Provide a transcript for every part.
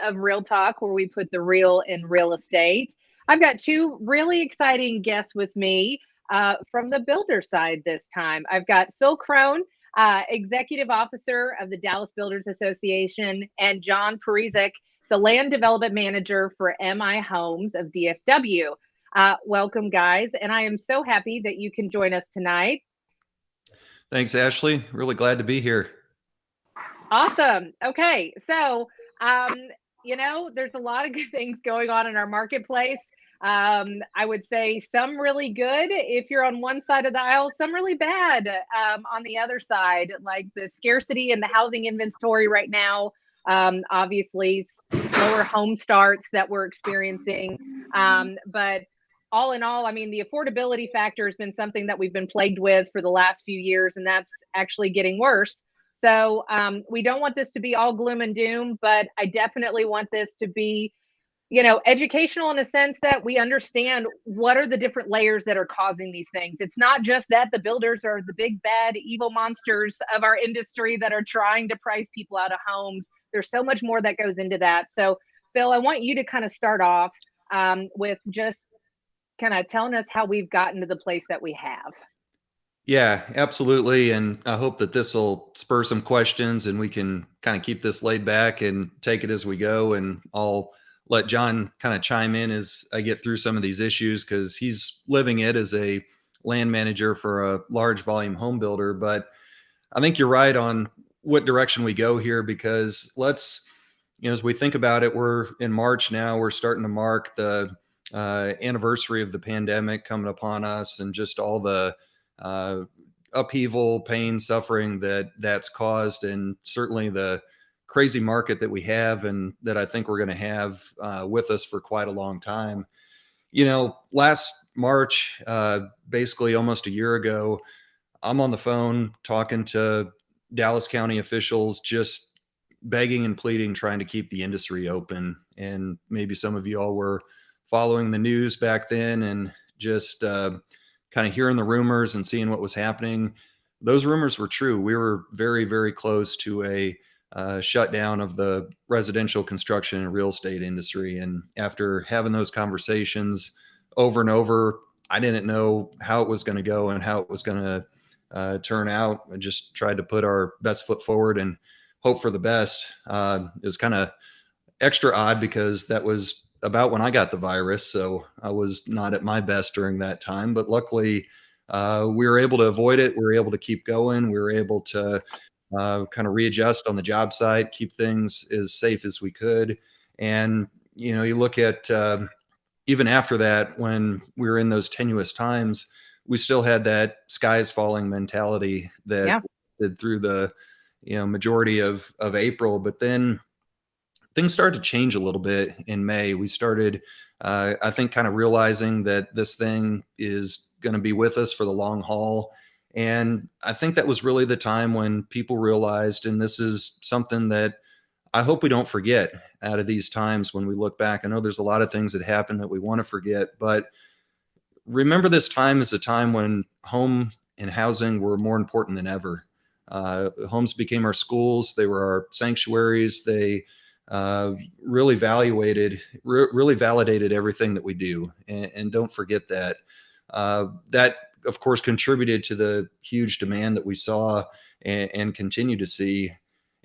of Real Talk, where we put the real in real estate. I've got two really exciting guests with me from the builder side this time. I've got Phil Crone, Executive Officer of the Dallas Builders Association, and John Porizek, the Land Development Manager for MI Homes of DFW. Welcome, guys, and I am so happy that you can join us tonight. Thanks, Ashley. Really glad to be here. Awesome. Okay. So, um, there's a lot of good things going on in our marketplace. I would say some really good if you're on one side of the aisle, some really bad on the other side, like the scarcity in the housing inventory right now. Obviously, slower home starts that we're experiencing. But all in all, I mean, the affordability factor has been something that we've been plagued with for the last few years, and that's actually getting worse. So we don't want this to be all gloom and doom, but I definitely want this to be, educational in a sense that we understand what are the different layers that are causing these things. It's not just that the builders are the big bad evil monsters of our industry that are trying to price people out of homes. There's so much more that goes into that. So, Phil, I want you to kind of start off with just kind of telling us how we've gotten to the place that we have. Yeah, absolutely. And I hope that this will spur some questions and we can kind of keep this laid back and take it as we go. And I'll let John kind of chime in as I get through some of these issues because he's living it as a land manager for a large volume home builder. But I think you're right on what direction we go here because as we think about it, we're in March now, we're starting to mark the anniversary of the pandemic coming upon us and just all the upheaval, pain, suffering that's caused, and certainly the crazy market that we have and that I think we're going to have with us for quite a long time. Last March, basically almost a year ago, I'm on the phone talking to Dallas County officials, just begging and pleading, trying to keep the industry open. And maybe some of you all were following the news back then and just kind of hearing the rumors and seeing what was happening. Those rumors were true. We were very, very close to a shutdown of the residential construction and real estate industry. And after having those conversations over and over, I didn't know how it was going to go and how it was going to turn out. I just tried to put our best foot forward and hope for the best. It was kind of extra odd because that was about when I got the virus. So I was not at my best during that time, but luckily we were able to avoid it. We were able to keep going. We were able to kind of readjust on the job site, keep things as safe as we could. And, you look at even after that, when we were in those tenuous times, we still had that skies falling mentality that did through the, majority of April. But then things started to change a little bit in May. We started, I think, kind of realizing that this thing is going to be with us for the long haul. And I think that was really the time when people realized, and this is something that I hope we don't forget out of these times when we look back. I know there's a lot of things that happen that we want to forget, but remember this time as a time when home and housing were more important than ever. Homes became our schools. They were our sanctuaries. They really validated everything that we do. And don't forget that. That, of course, contributed to the huge demand that we saw and continue to see.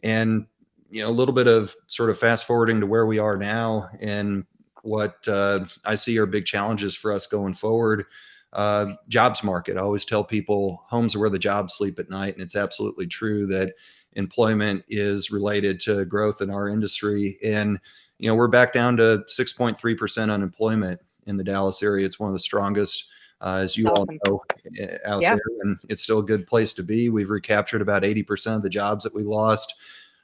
And, a little bit of sort of fast forwarding to where we are now and what I see are big challenges for us going forward. Jobs market. I always tell people homes are where the jobs sleep at night. And it's absolutely true that employment is related to growth in our industry. And, we're back down to 6.3% unemployment in the Dallas area. It's one of the strongest, as you all know, out there. And it's still a good place to be. We've recaptured about 80% of the jobs that we lost.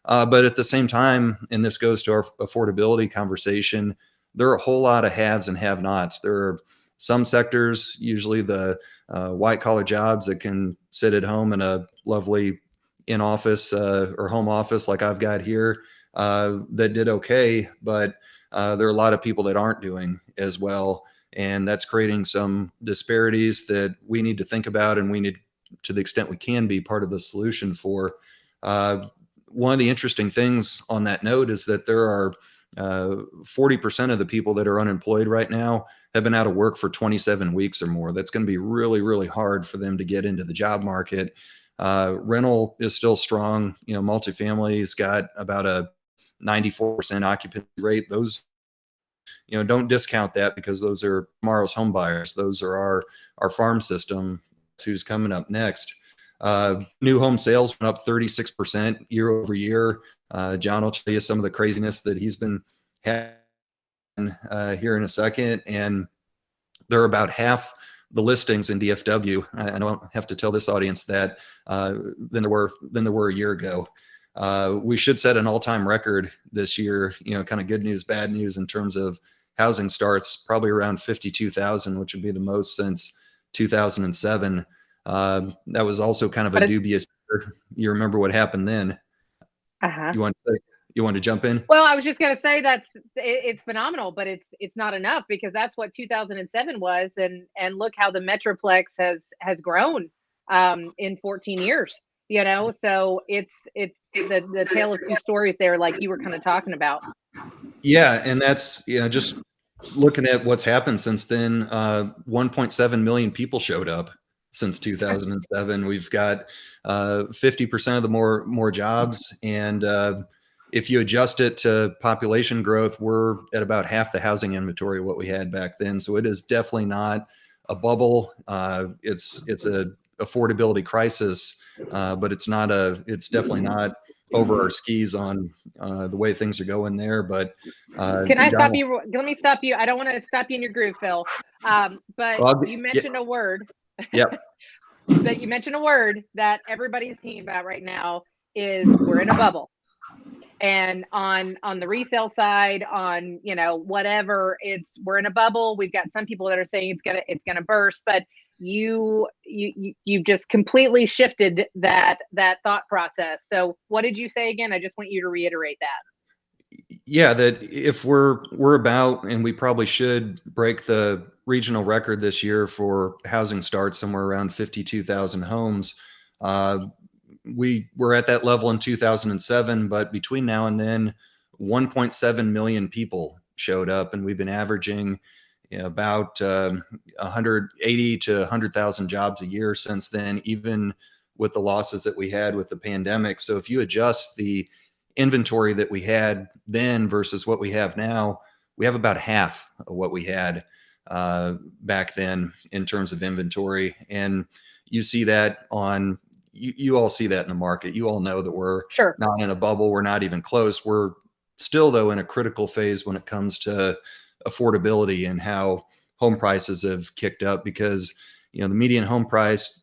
But at the same time, and this goes to our affordability conversation, there are a whole lot of haves and have-nots. There are some sectors, usually the white-collar jobs that can sit at home in a lovely in-office or home office like I've got here that did okay, but there are a lot of people that aren't doing as well. And that's creating some disparities that we need to think about, and we need, to the extent we can, be part of the solution for. One of the interesting things on that note is that there are 40% of the people that are unemployed right now have been out of work for 27 weeks or more. That's going to be really, really hard for them to get into the job market. Rental is still strong. Multifamily's got about a 94% occupancy rate. Those, don't discount that, because those are tomorrow's home buyers. Those are our farm system. That's who's coming up next. New home sales went up 36% year over year. John will tell you some of the craziness that he's been having here in a second. And they're about half the listings in DFW. I don't have to tell this audience that than there were a year ago. We should set an all-time record this year. Kind of good news, bad news in terms of housing starts, probably around 52,000, which would be the most since 2007. That was also kind of a dubious year. You remember what happened then? You want to jump in? Well, I was just going to say it's phenomenal, but it's not enough, because that's what 2007 was, and look how the Metroplex has grown in 14 years. So it's the tale of two stories there, like you were kind of talking about. Yeah, and that's just looking at what's happened since then. 1.7 million people showed up since 2007. We've got 50% of the more jobs, and if you adjust it to population growth, we're at about half the housing inventory of what we had back then. So it is definitely not a bubble. It's a affordability crisis, but it's definitely not over our skis on the way things are going there. But can I stop you? Let me stop you. I don't want to stop you in your groove, Phil. But you mentioned a word. Yep. But you mentioned a word that everybody's thinking about right now is we're in a bubble. And on the resale side, on whatever, we're in a bubble. We've got some people that are saying it's gonna burst, but you just completely shifted that thought process. So what did you say again? I just want you to reiterate that. Yeah, that if we're about, and we probably should break the regional record this year for housing starts, somewhere around 52,000 homes. We were at that level in 2007, but between now and then, 1.7 million people showed up, and we've been averaging about 180 to 100,000 jobs a year since then, even with the losses that we had with the pandemic. So if you adjust the inventory that we had then versus what we have now, we have about half of what we had back then in terms of inventory. And you see that you all see that in the market. You all know that we're not in a bubble. We're not even close. We're still, though, in a critical phase when it comes to affordability and how home prices have kicked up, because the median home price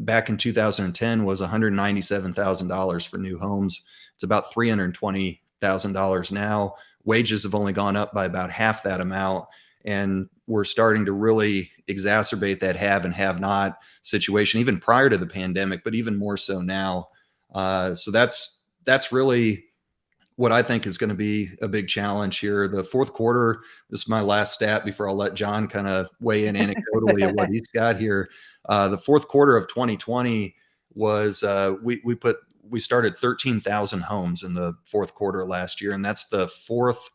back in 2010 was $197,000 for new homes. It's about $320,000 now. Wages have only gone up by about half that amount, and we're starting to really exacerbate that have and have not situation, even prior to the pandemic, but even more so now. So that's really what I think is going to be a big challenge here. The fourth quarter, this is my last stat before I'll let John kind of weigh in anecdotally at what he's got here. The fourth quarter of 2020 was, we started 13,000 homes in the fourth quarter last year, and that's the fourth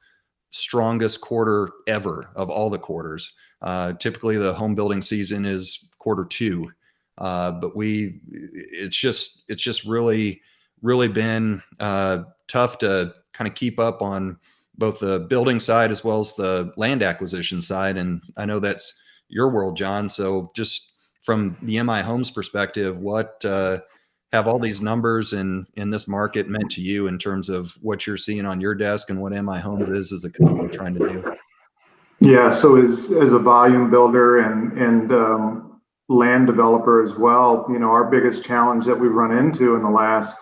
strongest quarter ever of all the quarters. Typically the home building season is quarter two. But it's just really been tough to kind of keep up on both the building side as well as the land acquisition side. And I know that's your world, John. So just from the MI Homes perspective, what have all these numbers in this market meant to you in terms of what you're seeing on your desk and what MI Homes is as a company trying to do? Yeah, so as a volume builder and land developer as well, our biggest challenge that we've run into in the last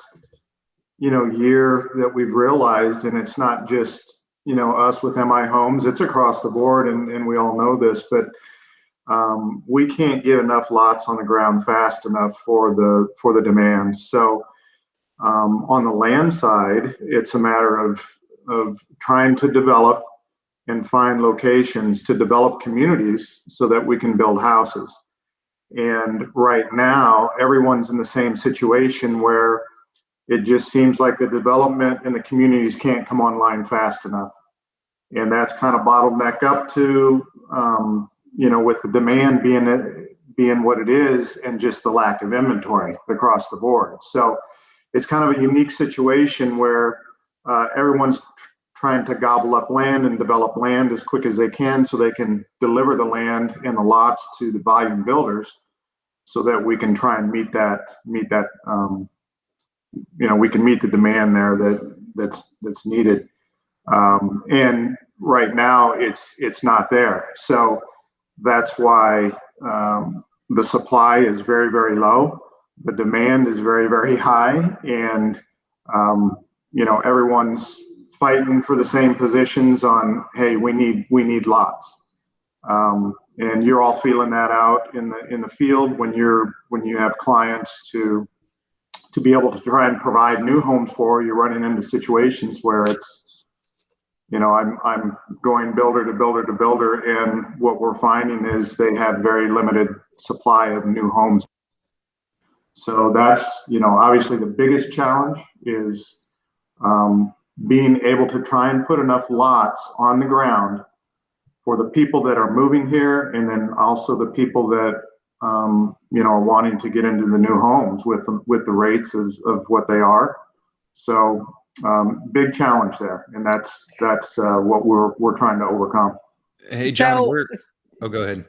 year that we've realized, and it's not just us with MI Homes, it's across the board, and we all know this, but we can't get enough lots on the ground fast enough for the demand. So on the land side, it's a matter of trying to develop and find locations to develop communities so that we can build houses. And right now, everyone's in the same situation where it just seems like the development and the communities can't come online fast enough. And that's kind of bottleneck up to, with the demand being what it is, and just the lack of inventory across the board. So it's kind of a unique situation where everyone's trying to gobble up land and develop land as quick as they can so they can deliver the land and the lots to the volume builders so that we can try and meet that, we can meet the demand there that's needed. And right now it's not there. So that's why the supply is very, very low. The demand is very, very high. And, everyone's fighting for the same positions on, hey, we need lots. And you're all feeling that out in the field when you have clients to be able to try and provide new homes for. You're running into situations where it's, I'm going builder to builder to builder, and what we're finding is they have very limited supply of new homes. So that's, obviously the biggest challenge is being able to try and put enough lots on the ground for the people that are moving here, and then also the people that are wanting to get into the new homes with the rates of what they are. So big challenge there, and that's what we're trying to overcome. Hey, John, go ahead.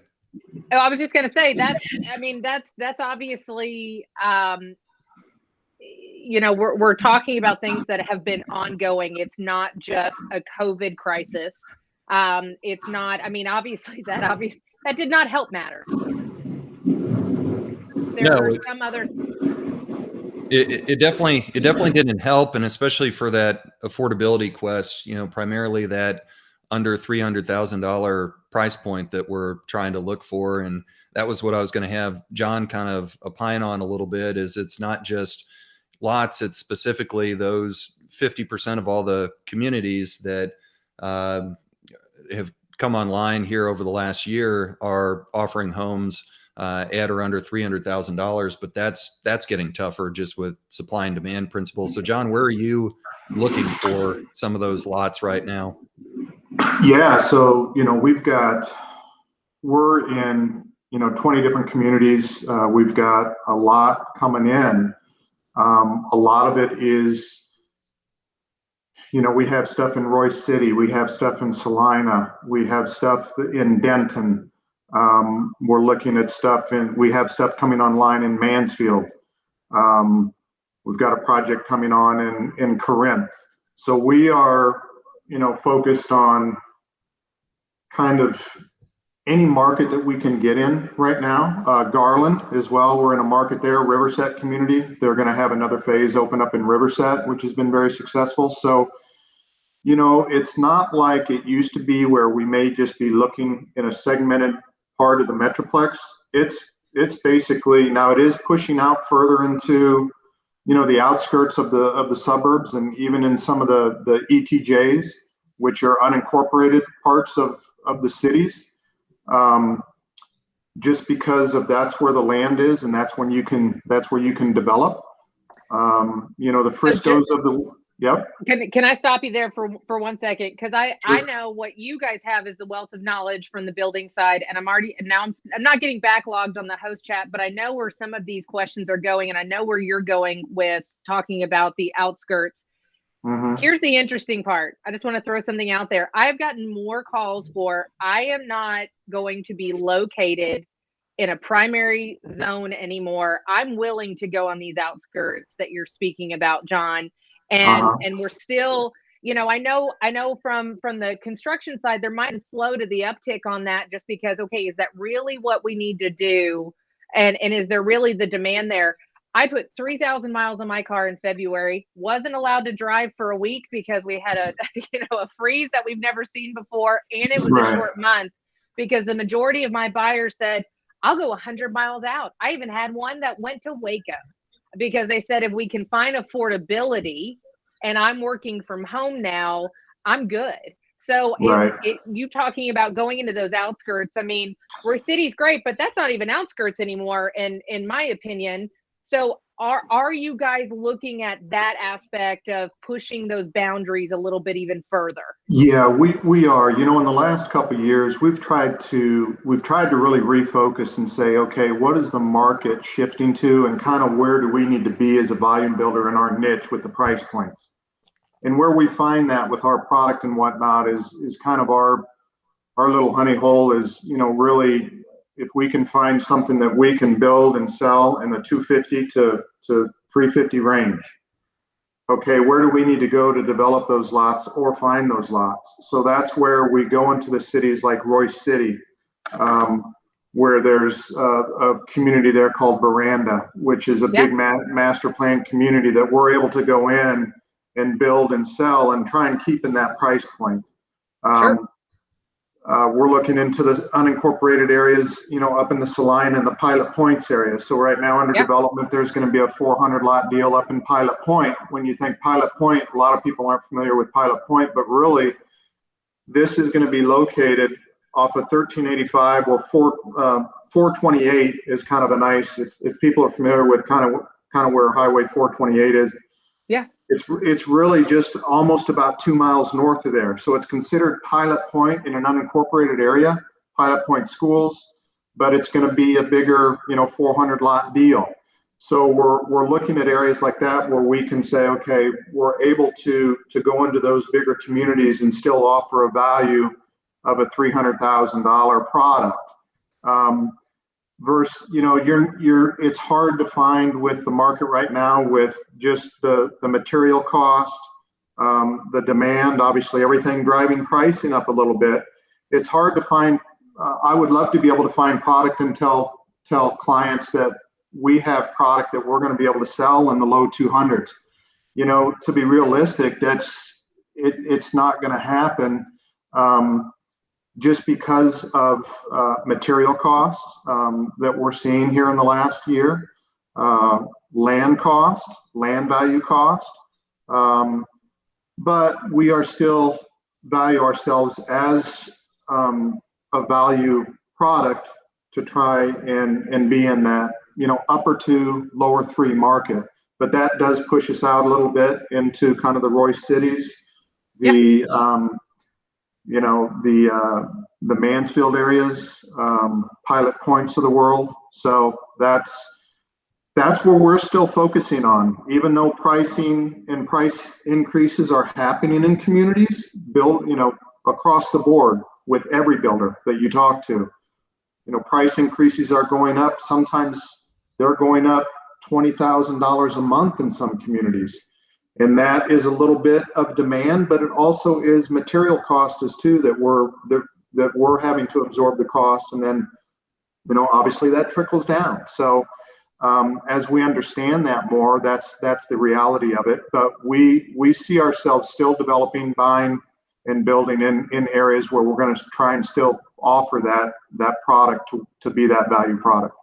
Oh, I was just going to say that's obviously, we're talking about things that have been ongoing. It's not just a COVID crisis. It's not, obviously that did not help matter. There are some other. It definitely didn't help, and especially for that affordability quest, primarily that under $300,000 price point that we're trying to look for. And that was what I was going to have John kind of opine on a little bit, is it's not just lots, it's specifically those 50% of all the communities that have come online here over the last year are offering homes at or under $300,000, but that's getting tougher just with supply and demand principles. So John, where are you looking for some of those lots right now? Yeah, so we're in 20 different communities. We've got a lot coming in. A lot of it is, we have stuff in Royce City, we have stuff in Salina, we have stuff in Denton. We're looking at we have stuff coming online in Mansfield. We've got a project coming on in Corinth. So we are, focused on kind of any market that we can get in right now. Garland as well, we're in a market there, Riverset community. They're going to have another phase open up in Riverset, which has been very successful. So, it's not like it used to be where we may just be looking in a segmented part of the Metroplex. It's basically, now it is pushing out further into, the outskirts of the suburbs, and even in some of the ETJs, which are unincorporated parts of the cities. Just because of that's where the land is, and that's where you can develop. The Friscos of the. Yep. Can I stop you there for 1 second? Because I know what you guys have is the wealth of knowledge from the building side, and I'm not getting backlogged on the host chat, but I know where some of these questions are going, and I know where you're going with talking about the outskirts. Mm-hmm. Here's the interesting part. I just want to throw something out there. I've gotten more calls for, I am not going to be located in a primary zone anymore. I'm willing to go on these outskirts that you're speaking about, John. And we're still, I know from the construction side, there might be slow to the uptick on that, just because, okay, is that really what we need to do? And is there really the demand there? I put 3,000 miles on my car in February, wasn't allowed to drive for a week because we had a freeze that we've never seen before. And it was a short month, because the majority of my buyers said, I'll go 100 miles out. I even had one that went to Waco, because they said, if we can find affordability and I'm working from home now, I'm good. So you talking about going into those outskirts, Royce City's great, but that's not even outskirts anymore, in my opinion. So are you guys looking at that aspect of pushing those boundaries a little bit even further? Yeah, we are. You know, in the last couple of years, we've tried to really refocus and say, okay, what is the market shifting to, and kind of where do we need to be as a volume builder in our niche with the price points? And where we find that with our product and whatnot is kind of our little honey hole is, you know, really if we can find something that we can build and sell in the 250 to 350 range. Okay, where do we need to go to develop those lots or find those lots? So that's where we go into the cities like Royce City, where there's a community there called Veranda, which is a big master plan community that we're able to go in and build and sell and try and keep in that price point. Sure. We're looking into the unincorporated areas, you know, up in the Saline and the Pilot Points area. So right now under development, there's going to be a 400 lot deal up in Pilot Point. When you think Pilot Point, a lot of people aren't familiar with Pilot Point, but really this is going to be located off of 1385 or 428 is kind of a nice, if people are familiar with kind of where Highway 428 is. Yeah. It's really just almost about 2 miles north of there. So it's considered Pilot Point in an unincorporated area, Pilot Point schools, but it's going to be a bigger, you know, 400 lot deal. So we're looking at areas like that where we can say, okay, we're able to go into those bigger communities and still offer a value of a $300,000 product. Versus, you know, it's hard to find with the market right now with just the material cost, the demand, obviously everything driving pricing up a little bit. It's hard to find. I would love to be able to find product and tell clients that we have product that we're going to be able to sell in the low 200s. You know, to be realistic, it's not going to happen. Just because of material costs that we're seeing here in the last year, land value cost, but we are still value ourselves as a value product to try and be in that, you know, upper 2, lower 3 market. But that does push us out a little bit into kind of the Royce cities, you know, the Mansfield areas, Pilot Points of the world. So that's where we're still focusing on, even though pricing and price increases are happening in communities, you know, across the board with every builder that you talk to. You know, price increases are going up. Sometimes they're going up $20,000 a month in some communities. And that is a little bit of demand, but it also is material costs too that we're having to absorb the cost, and then, you know, obviously that trickles down. So as we understand that more, that's the reality of it. But we see ourselves still developing, buying, and building in areas where we're going to try and still offer that product to be that value product.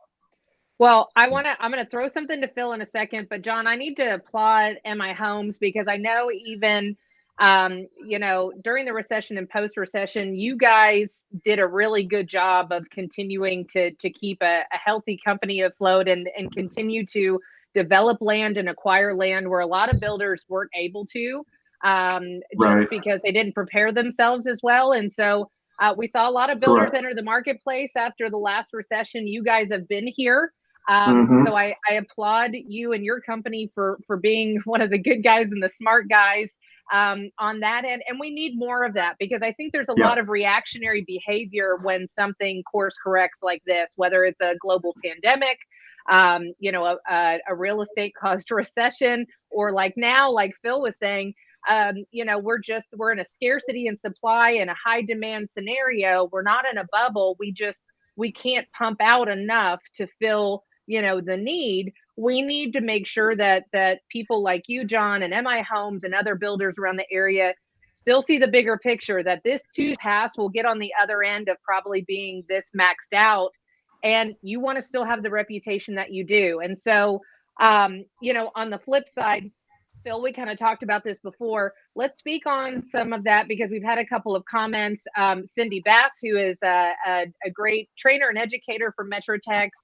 Well, I'm going to throw something to Phil in a second, but John, I need to applaud MI Homes because I know even, you know, during the recession and post-recession, you guys did a really good job of continuing to keep a healthy company afloat and continue to develop land and acquire land where a lot of builders weren't able to, just because they didn't prepare themselves as well. And so we saw a lot of builders enter the marketplace after the last recession. You guys have been here. So I applaud you and your company for being one of the good guys and the smart guys on that end. And we need more of that because I think there's a lot of reactionary behavior when something course corrects like this, whether it's a global pandemic, you know, a real estate caused recession, or like now, like Phil was saying, you know, we're in a scarcity and supply and a high demand scenario. We're not in a bubble. We can't pump out enough to fill, you know, the need. We need to make sure that people like you, John, and MI Homes and other builders around the area still see the bigger picture, that this too pass will get on the other end of probably being this maxed out. And you want to still have the reputation that you do. And so, you know, on the flip side, Phil, we kind of talked about this before. Let's speak on some of that because we've had a couple of comments. Cindy Bass, who is a great trainer and educator for Metro Tex,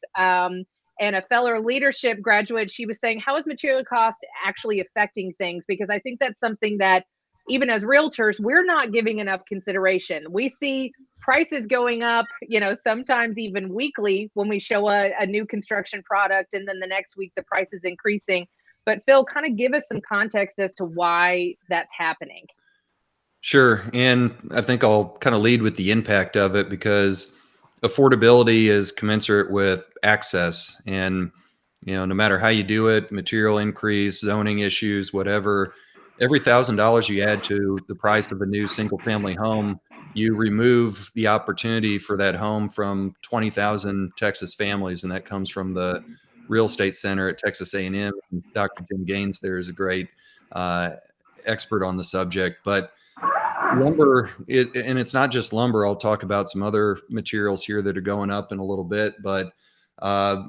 and a fellow leadership graduate, she was saying, how is material cost actually affecting things? Because I think that's something that even as realtors, we're not giving enough consideration. We see prices going up, sometimes even weekly when we show a new construction product, and then the next week the price is increasing. But Phil, kind of give us some context as to why that's happening. Sure. And I think I'll kind of lead with the impact of it, because affordability is commensurate with access. And, no matter how you do it, material increase, zoning issues, whatever, every $1,000 you add to the price of a new single family home, you remove the opportunity for that home from 20,000 Texas families. And that comes from the real estate center at Texas A&M. Dr. Jim Gaines there is a great expert on the subject. But lumber, and it's not just lumber. I'll talk about some other materials here that are going up in a little bit, but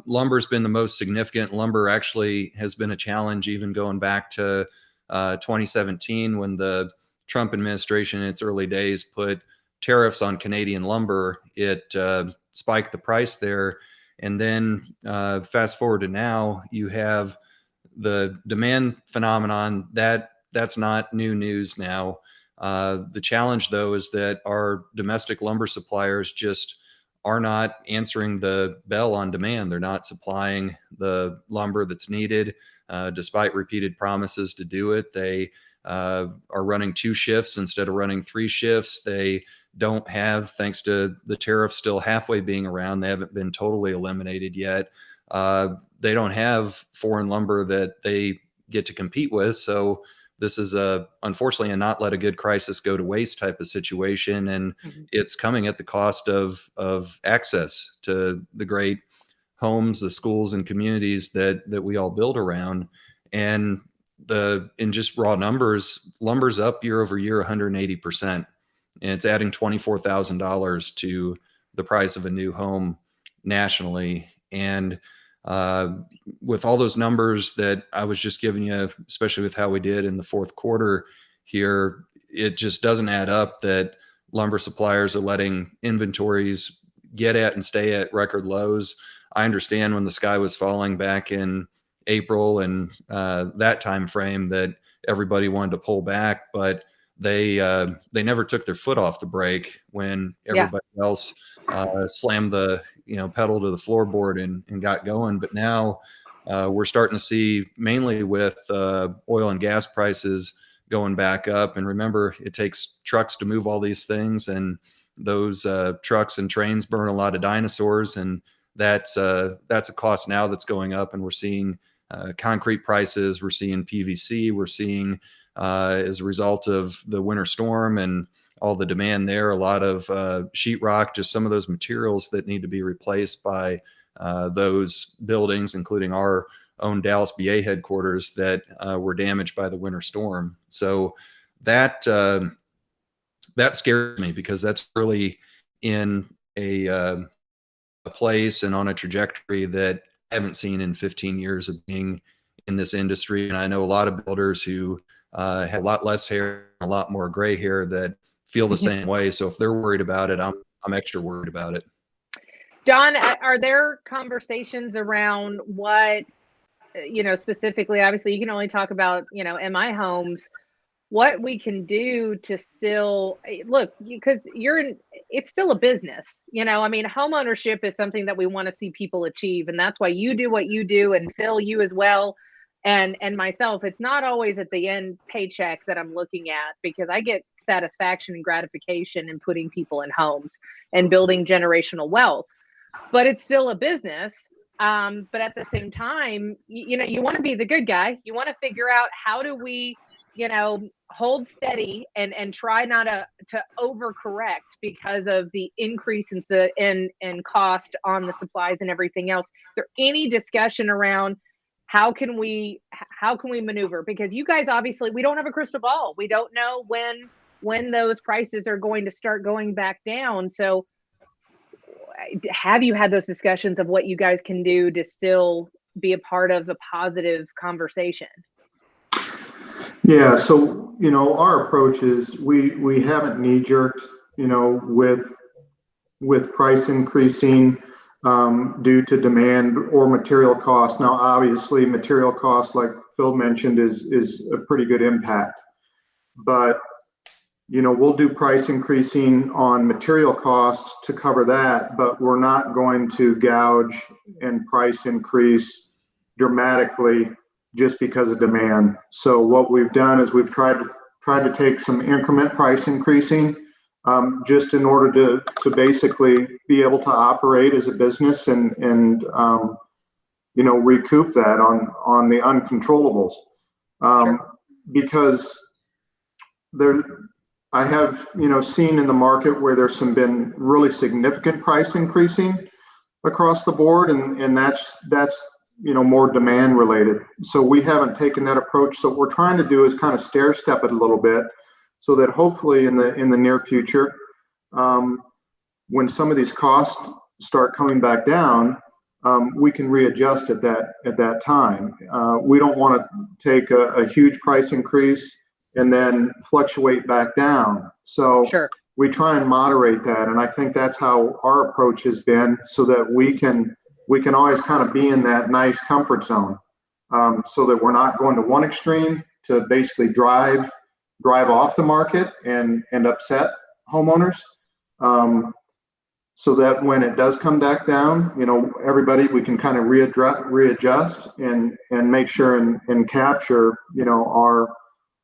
lumber's been the most significant. Lumber actually has been a challenge even going back to 2017, when the Trump administration in its early days put tariffs on Canadian lumber. It spiked the price there. And then fast forward to now, you have the demand phenomenon. That's not new news now. The challenge, though, is that our domestic lumber suppliers just are not answering the bell on demand. They're not supplying the lumber that's needed, despite repeated promises to do it. They are running 2 shifts instead of running 3 shifts. They don't have, thanks to the tariff still halfway being around, they haven't been totally eliminated yet. They don't have foreign lumber that they get to compete with. So this is unfortunately a not let a good crisis go to waste type of situation. And it's coming at the cost of access to the great homes, the schools and communities that we all build around. And in just raw numbers, lumber's up year over year 180%. And it's adding $24,000 to the price of a new home nationally. And with all those numbers that I was just giving you, especially with how we did in the fourth quarter here, it just doesn't add up that lumber suppliers are letting inventories get at and stay at record lows. I understand when the sky was falling back in April and that time frame that everybody wanted to pull back, but they never took their foot off the brake when everybody else slammed the pedal to the floorboard and got going. But now we're starting to see, mainly with oil and gas prices going back up. And remember, it takes trucks to move all these things, and those trucks and trains burn a lot of dinosaurs, and that's a cost now that's going up. And we're seeing concrete prices, we're seeing PVC, we're seeing as a result of the winter storm and all the demand there, a lot of sheetrock, just some of those materials that need to be replaced by those buildings, including our own Dallas BA headquarters, that were damaged by the winter storm. So that scares me, because that's really in a place and on a trajectory that I haven't seen in 15 years of being in this industry. And I know a lot of builders who have a lot less hair, a lot more gray hair, that feel the same way. So if they're worried about it, I'm extra worried about it. John, are there conversations around what, specifically, obviously you can only talk about, MI homes, what we can do to still look, because it's still a business, home ownership is something that we want to see people achieve. And that's why you do what you do, and Phil, you as well. And myself, it's not always at the end paycheck that I'm looking at, because I get satisfaction and gratification in putting people in homes and building generational wealth, but it's still a business. But at the same time, you want to be the good guy. You want to figure out, how do we, hold steady and try not to overcorrect because of the increase in cost on the supplies and everything else. Is there any discussion around how can we maneuver? Because you guys, obviously, we don't have a crystal ball. We don't know when those prices are going to start going back down. So have you had those discussions of what you guys can do to still be a part of a positive conversation? Yeah, so our approach is we haven't knee-jerked with price increasing. due to demand or material costs. Now, obviously, material costs, like Phil mentioned, is a pretty good impact. But we'll do price increasing on material costs to cover that, but we're not going to gouge and price increase dramatically just because of demand. So what we've done is we've tried to take some increment price increasing, just in order to basically be able to operate as a business and recoup that on the uncontrollables. Because I have seen in the market where there's been really significant price increasing across the board, and that's more demand related. So we haven't taken that approach. So what we're trying to do is kind of stair step it a little bit, so that hopefully in the near future, when some of these costs start coming back down, we can readjust at that time. We don't want to take a huge price increase and then fluctuate back down. So Sure. We try and moderate that, and I think that's how our approach has been, so that we can always kind of be in that nice comfort zone, so that we're not going to one extreme to basically drive off the market and upset homeowners. So that when it does come back down, everybody, we can kind of readjust and make sure and capture,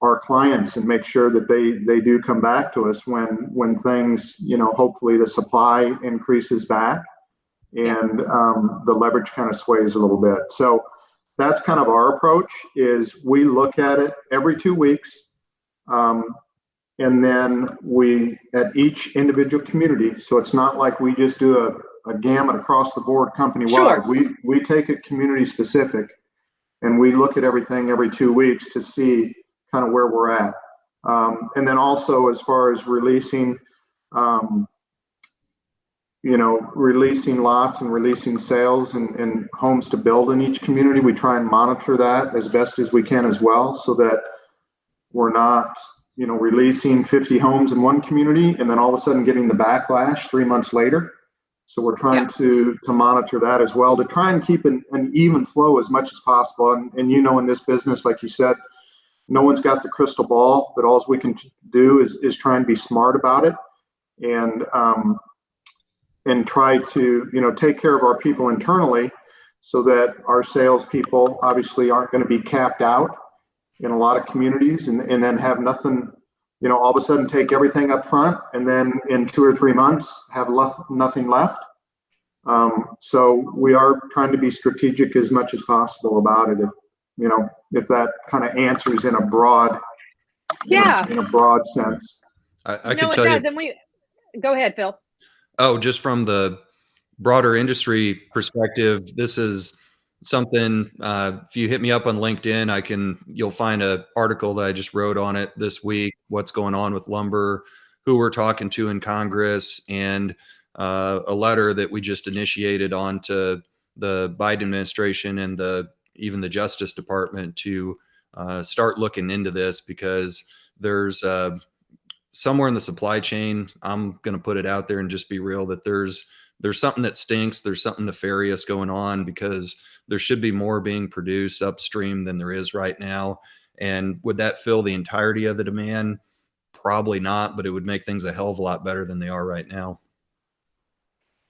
our clients, and make sure that they do come back to us when things, hopefully the supply increases back and the leverage kind of sways a little bit. So that's kind of our approach, is we look at it every 2 weeks. And then we, at each individual community, so it's not like we just do a gamut across the board company-wide. Sure. We take it community specific, and we look at everything every 2 weeks to see kind of where we're at. And then also, as far as releasing lots and releasing sales and homes to build in each community, we try and monitor that as best as we can as well, so that we're not releasing 50 homes in one community and then all of a sudden getting the backlash 3 months later. So we're trying to monitor that as well, to try and keep an even flow as much as possible. And in this business, like you said, no one's got the crystal ball, but all we can do is try and be smart about it, and try to take care of our people internally, so that our salespeople obviously aren't going to be capped out in a lot of communities, and then have nothing, all of a sudden take everything up front, and then in 2 or 3 months have nothing left. So we are trying to be strategic as much as possible about it. If that kind of answers in a broad, in a broad sense. I can tell you. And go ahead, Phil. Oh, just from the broader industry perspective, this is something, if you hit me up on LinkedIn, you'll find an article that I just wrote on it this week, what's going on with lumber, who we're talking to in Congress, and a letter that we just initiated onto the Biden administration and even the Justice Department to start looking into this, because there's somewhere in the supply chain, I'm going to put it out there and just be real, that there's something that stinks. There's something nefarious going on, because there should be more being produced upstream than there is right now. And would that fill the entirety of the demand? Probably not, but it would make things a hell of a lot better than they are right now.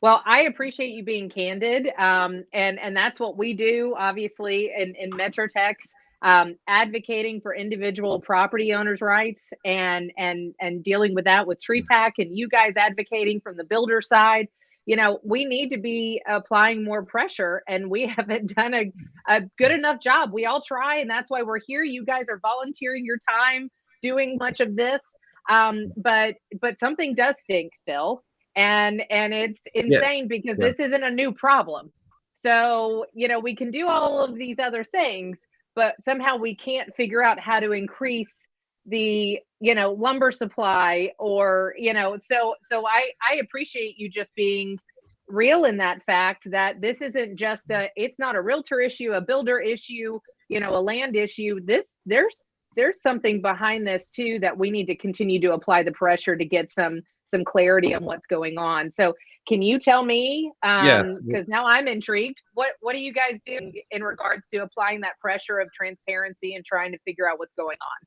Well, I appreciate you being candid. And that's what we do, obviously, in MetroTex, advocating for individual property owners' rights and dealing with that with TreePack, and you guys advocating from the builder side. We need to be applying more pressure, and we haven't done a good enough job. We all try, and that's why we're here. You guys are volunteering your time doing much of this. But something does stink, Phil. And it's insane, because this isn't a new problem. So, we can do all of these other things, but somehow we can't figure out how to increase the, lumber supply, or, so I appreciate you just being real in that fact that this isn't just it's not a realtor issue, a builder issue, a land issue. There's something behind this too, that we need to continue to apply the pressure to get some some clarity on what's going on. So can you tell me, Yeah. because now I'm intrigued, what do you guys do in regards to applying that pressure of transparency and trying to figure out what's going on?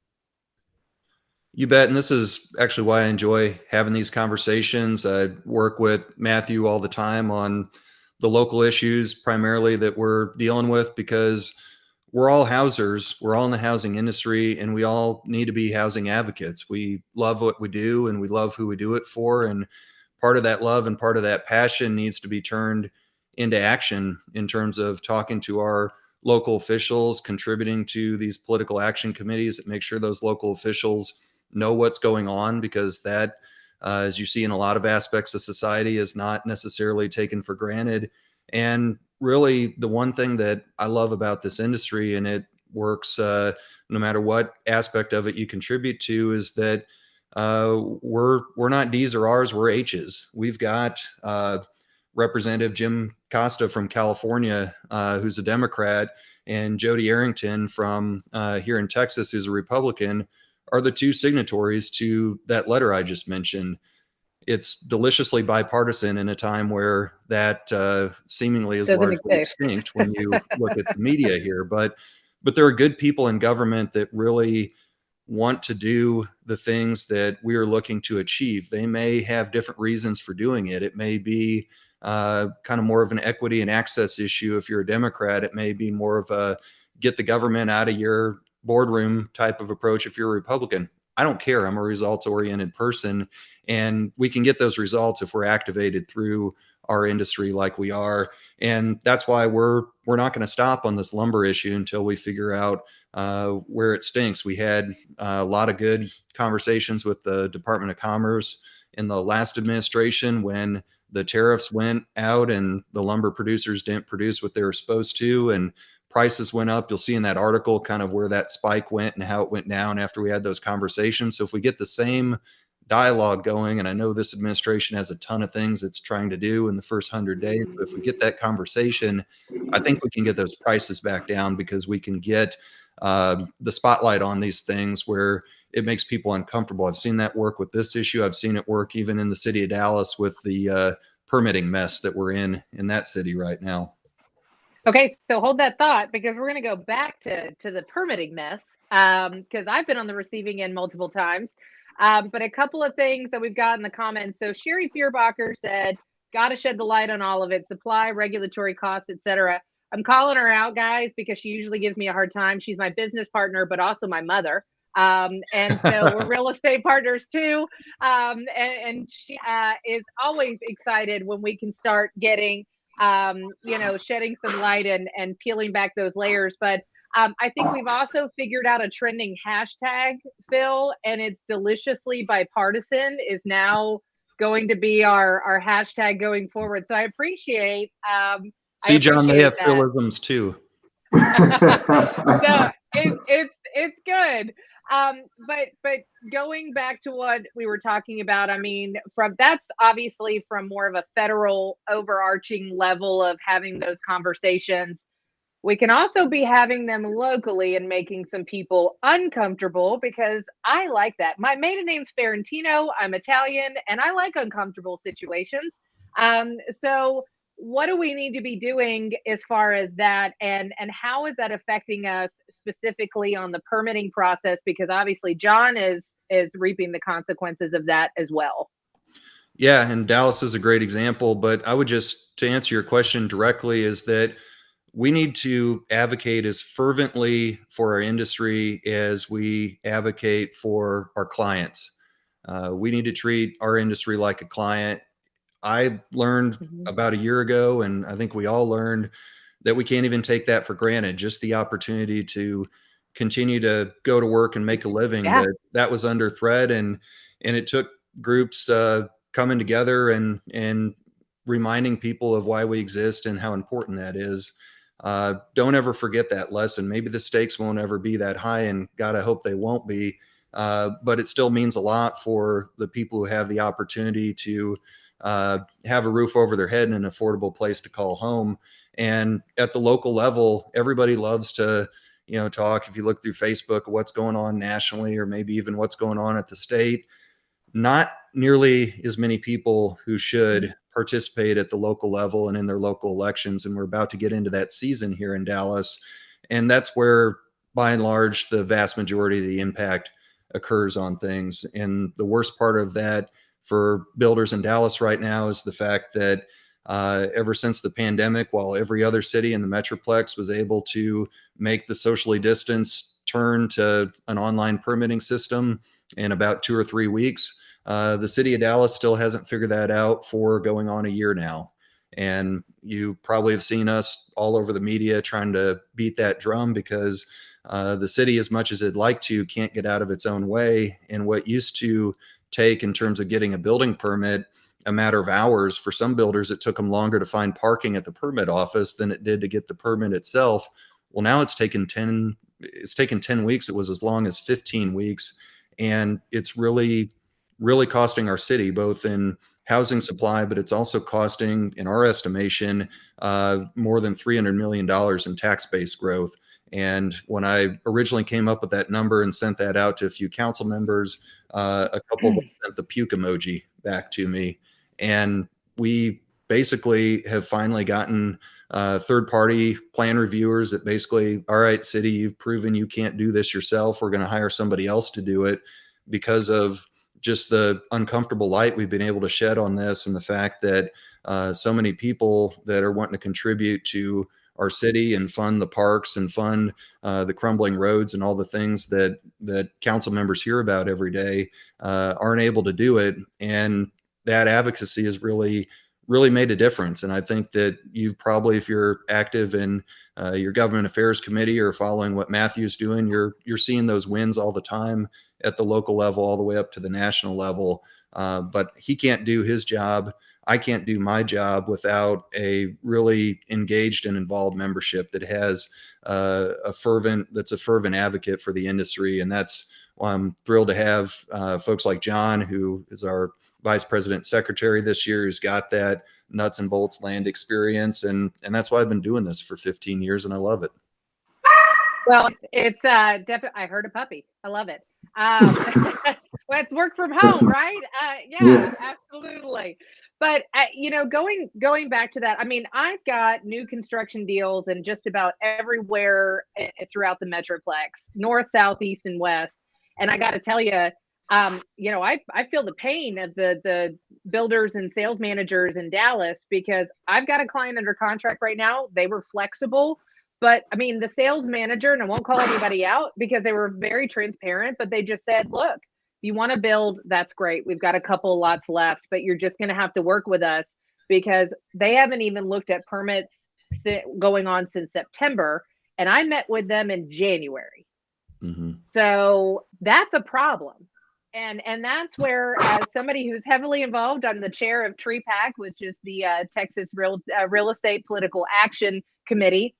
You bet. And this is actually why I enjoy having these conversations. I work with Matthew all the time on the local issues primarily that we're dealing with, because we're all housers, we're all in the housing industry, and we all need to be housing advocates. We love what we do and we love who we do it for. And part of that love and part of that passion needs to be turned into action in terms of talking to our local officials, contributing to these political action committees that make sure those local officials know what's going on, because that, as you see in a lot of aspects of society, is not necessarily taken for granted. And really, the one thing that I love about this industry, and it works no matter what aspect of it you contribute to, is that we're not D's or R's, we're H's. We've got Representative Jim Costa from California, who's a Democrat, and Jody Arrington from here in Texas, who's a Republican, are the two signatories to that letter I just mentioned. It's deliciously bipartisan in a time where that seemingly is Doesn't largely exist. extinct when you look at the media here. But there are good people in government that really want to do the things that we are looking to achieve. They may have different reasons for doing it. It may be kind of more of an equity and access issue if you're a Democrat. It may be more of a get the government out of your boardroom type of approach if you're a Republican. I don't care. I'm a results-oriented person, and we can get those results if we're activated through our industry like we are. And that's why we're not going to stop on this lumber issue until we figure out where it stinks. We had a lot of good conversations with the Department of Commerce in the last administration when the tariffs went out and the lumber producers didn't produce what they were supposed to, and prices went up. You'll see in that article kind of where that spike went and how it went down after we had those conversations. So if we get the same dialogue going, and I know this administration has a ton of things it's trying to do in the first 100 days, but if we get that conversation, I think we can get those prices back down, because we can get the spotlight on these things where it makes people uncomfortable. I've seen that work with this issue. I've seen it work even in the city of Dallas with the permitting mess that we're in that city right now. Okay, so hold that thought, because we're going to go back to the permitting mess, because I've been on the receiving end multiple times. But a couple of things that we've got in the comments. So Sherry Fearbacher said, got to shed the light on all of it: supply, regulatory costs, etc. I'm calling her out, guys, because she usually gives me a hard time. She's my business partner, but also my mother. And so we're real estate partners too. And she is always excited when we can start getting shedding some light and peeling back those layers. But I think we've also figured out a trending hashtag, Phil, and it's deliciously bipartisan is now going to be our hashtag going forward. So I appreciate See, John, they have that. philisms too. No, it's good. But going back to what we were talking about, I mean, that's obviously from more of a federal overarching level of having those conversations. We can also be having them locally and making some people uncomfortable, because I like that. My maiden name's Ferrantino. I'm Italian, and I like uncomfortable situations. So what do we need to be doing as far as that, and how is that affecting us specifically on the permitting process? Because obviously John is reaping the consequences of that as well. Yeah, and Dallas is a great example, but I would just, to answer your question directly, is that we need to advocate as fervently for our industry as we advocate for our clients. We need to treat our industry like a client. I learned about a year ago, and I think we all learned, that we can't even take that for granted. Just the opportunity to continue to go to work and make a living, that was under threat. And it took groups coming together and reminding people of why we exist and how important that is. Don't ever forget that lesson. Maybe the stakes won't ever be that high, and God, I hope they won't be. But it still means a lot for the people who have the opportunity to have a roof over their head and an affordable place to call home. And at the local level, everybody loves to, talk. If you look through Facebook, what's going on nationally, or maybe even what's going on at the state. not nearly as many people who should participate at the local level and in their local elections. And we're about to get into that season here in Dallas. And that's where, by and large, the vast majority of the impact occurs on things. And the worst part of that for builders in Dallas right now is the fact that ever since the pandemic, while every other city in the Metroplex was able to make the socially distanced turn to an online permitting system in about 2 or 3 weeks, the city of Dallas still hasn't figured that out for going on a year now. And you probably have seen us all over the media trying to beat that drum because the city, as much as it'd like to, can't get out of its own way. And what used to take in terms of getting a building permit a matter of hours, for some builders, it took them longer to find parking at the permit office than it did to get the permit itself. Well, now it's taken 10 weeks. It was as long as 15 weeks. And it's really, really costing our city, both in housing supply, but it's also costing, in our estimation, more than $300 million in tax base growth. And when I originally came up with that number and sent that out to a few council members, a couple of them sent the puke emoji back to me. And we basically have finally gotten third-party plan reviewers that basically, all right, city, you've proven you can't do this yourself. We're going to hire somebody else to do it, because of just the uncomfortable light we've been able to shed on this, and the fact that so many people that are wanting to contribute to our city and fund the parks and fund the crumbling roads and all the things that council members hear about every day aren't able to do it. And that advocacy has really made a difference. And I think that you've probably, if you're active in your government affairs committee or following what Matthew's doing, you're seeing those wins all the time at the local level, all the way up to the national level. But he can't do his job. I can't do my job without a really engaged and involved membership that has a fervent advocate for the industry. And that's why I'm thrilled to have folks like John, who is our vice president secretary this year, who's got that nuts and bolts land experience. And that's why I've been doing this for 15 years, and I love it. Well, it's definitely, I heard a puppy. I love it. Well, it's work from home, right? Yeah, absolutely. But going back to that, I mean, I've got new construction deals in just about everywhere throughout the Metroplex, north, south, east, and west. And I got to tell you, I feel the pain of the builders and sales managers in Dallas, because I've got a client under contract right now. They were flexible, but I mean, the sales manager, and I won't call anybody out because they were very transparent, but they just said, look, you want to build, that's great. We've got a couple of lots left, but you're just going to have to work with us, because they haven't even looked at permits going on since September. And I met with them in January. Mm-hmm. So that's a problem. And that's where, as somebody who's heavily involved, I'm the chair of TREPAC, which is the Texas Real Estate Political Action Committee.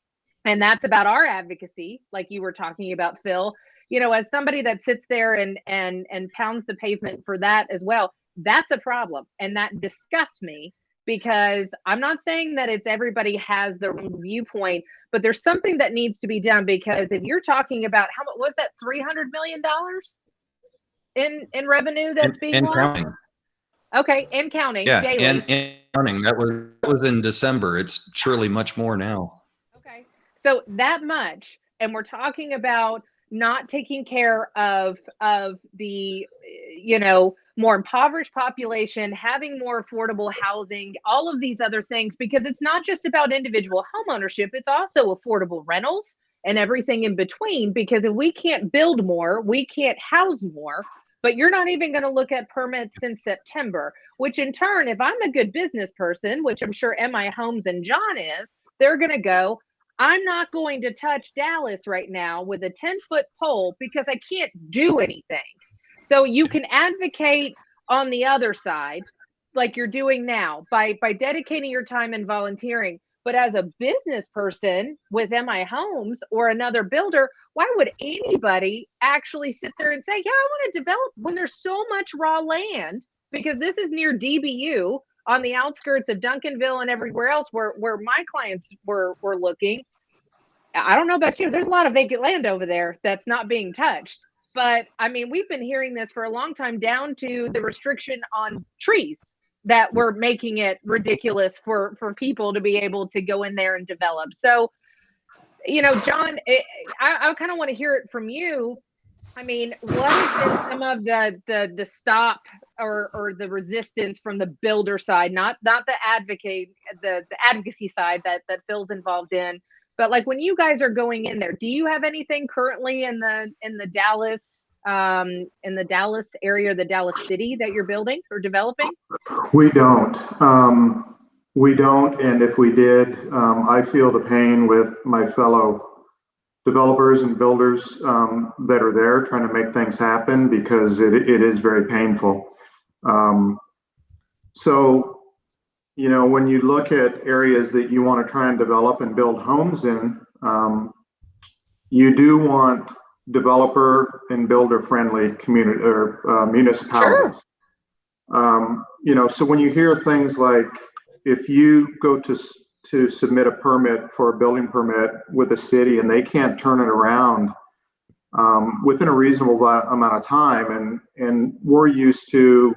And that's about our advocacy, like you were talking about, Phil. As somebody that sits there and pounds the pavement for that as well, that's a problem. And that disgusts me, because I'm not saying that it's everybody has their own viewpoint, but there's something that needs to be done. Because if you're talking about, how much was that, $300 million in revenue that's being lost? Counting. Okay, and counting. Yeah, daily. and counting. That was in December. It's surely much more now. Okay, so that much, and we're talking about not taking care of the more impoverished population, having more affordable housing, all of these other things, because it's not just about individual home ownership, it's also affordable rentals and everything in between. Because if we can't build more, we can't house more. But you're not even going to look at permits since September, which in turn, if I'm a good business person, which I'm sure MI Homes and John is, they're going to go, I'm not going to touch Dallas right now with a 10-foot pole because I can't do anything. So you can advocate on the other side, like you're doing now, by dedicating your time and volunteering. But as a business person with MI Homes or another builder, why would anybody actually sit there and say, yeah, I want to develop, when there's so much raw land? Because this is near DBU, on the outskirts of Duncanville and everywhere else where my clients were looking. I don't know about you, there's a lot of vacant land over there that's not being touched. But I mean, we've been hearing this for a long time, down to the restriction on trees that were making it ridiculous for people to be able to go in there and develop. So, John, I kind of want to hear it from you. I mean, what has been some of the stop or the resistance from the builder side, not the advocacy side that Phil's involved in, but like when you guys are going in there, do you have anything currently in the Dallas area, the Dallas city that you're building or developing? We don't. We don't, and if we did, I feel the pain with my fellow developers and builders that are there trying to make things happen, because it is very painful. So, when you look at areas that you want to try and develop and build homes in, you do want developer and builder friendly community or municipalities. Sure. So when you hear things like, if you go to submit a permit for a building permit with a city and they can't turn it around within a reasonable amount of time, and we're used to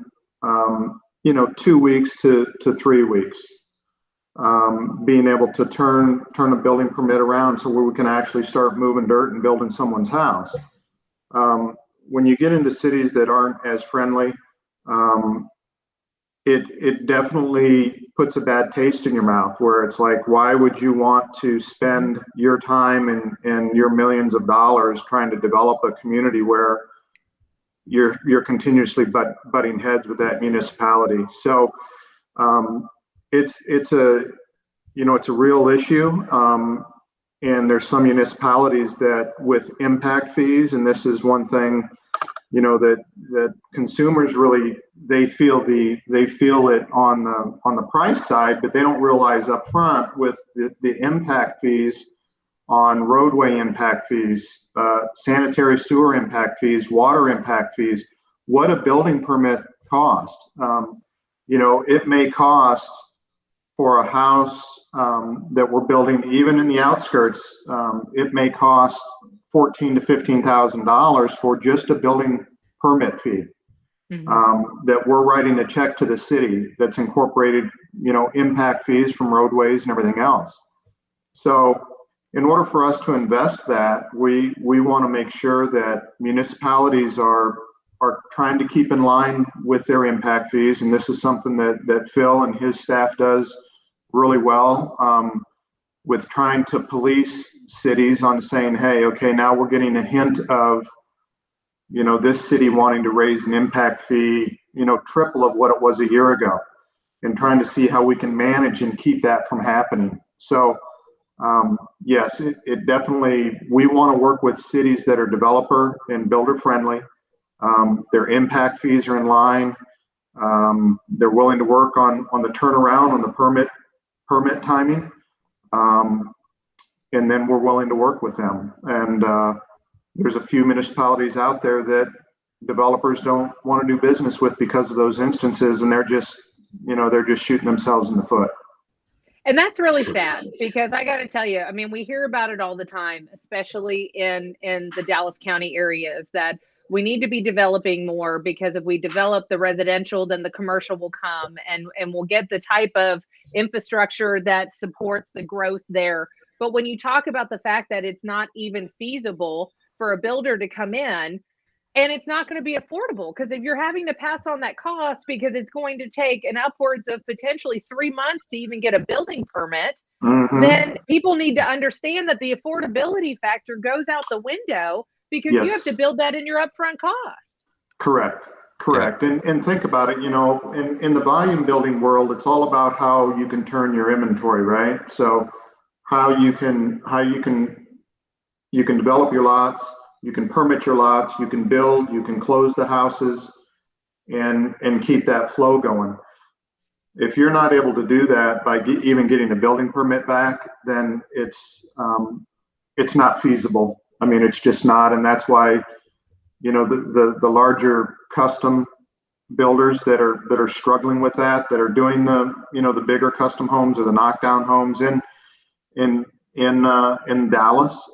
2 weeks to 3 weeks being able to turn a building permit around so where we can actually start moving dirt and building someone's house. When you get into cities that aren't as friendly, it definitely puts a bad taste in your mouth, where it's like, why would you want to spend your time and your millions of dollars trying to develop a community where you're continuously butting heads with that municipality? So it's a real issue, and there's some municipalities that with impact fees, and this is one thing that consumers really, they feel it on the price side, but they don't realize up front with the impact fees on roadway impact fees, sanitary sewer impact fees, water impact fees, what a building permit cost. It may cost for a house that we're building, even in the outskirts, it may cost $14,000 to $15,000 for just a building permit fee. That we're writing a check to the city that's incorporated, impact fees from roadways and everything else. So in order for us to invest that, we want to make sure that municipalities are trying to keep in line with their impact fees. And this is something that Phil and his staff does really well, with trying to police cities on saying, hey, okay, now we're getting a hint of, this city wanting to raise an impact fee, triple of what it was a year ago, and trying to see how we can manage and keep that from happening. So yes, it definitely, we want to work with cities that are developer and builder friendly. Their impact fees are in line. They're willing to work on the turnaround, on the permit timing. And then we're willing to work with them. And there's a few municipalities out there that developers don't want to do business with because of those instances, and they're just shooting themselves in the foot. And that's really sad, because I got to tell you, I mean, we hear about it all the time, especially in the Dallas County areas, that we need to be developing more, because if we develop the residential, then the commercial will come, and we'll get the type of infrastructure that supports the growth there. But when you talk about the fact that it's not even feasible for a builder to come in, and it's not going to be affordable, because if you're having to pass on that cost, because it's going to take an upwards of potentially 3 months to even get a building permit, then people need to understand that the affordability factor goes out the window, because you have to build that in your upfront cost. Correct. Yeah. And think about it, in the volume building world, it's all about how you can turn your inventory, right? So how you can develop your lots, you can permit your lots, you can build, you can close the houses, and keep that flow going. If you're not able to do that by even getting a building permit back, then it's not feasible. I mean, it's just not, and that's why the larger custom builders that are struggling with that are doing the bigger custom homes or the knockdown homes in Dallas.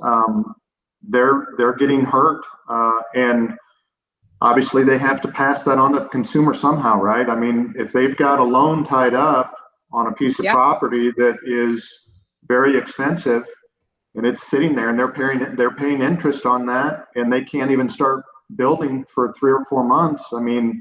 they're getting hurt, and obviously they have to pass that on to the consumer somehow, right? I mean, if they've got a loan tied up on a piece of property that is very expensive and it's sitting there and they're paying interest on that and they can't even start building for 3 or 4 months. I mean,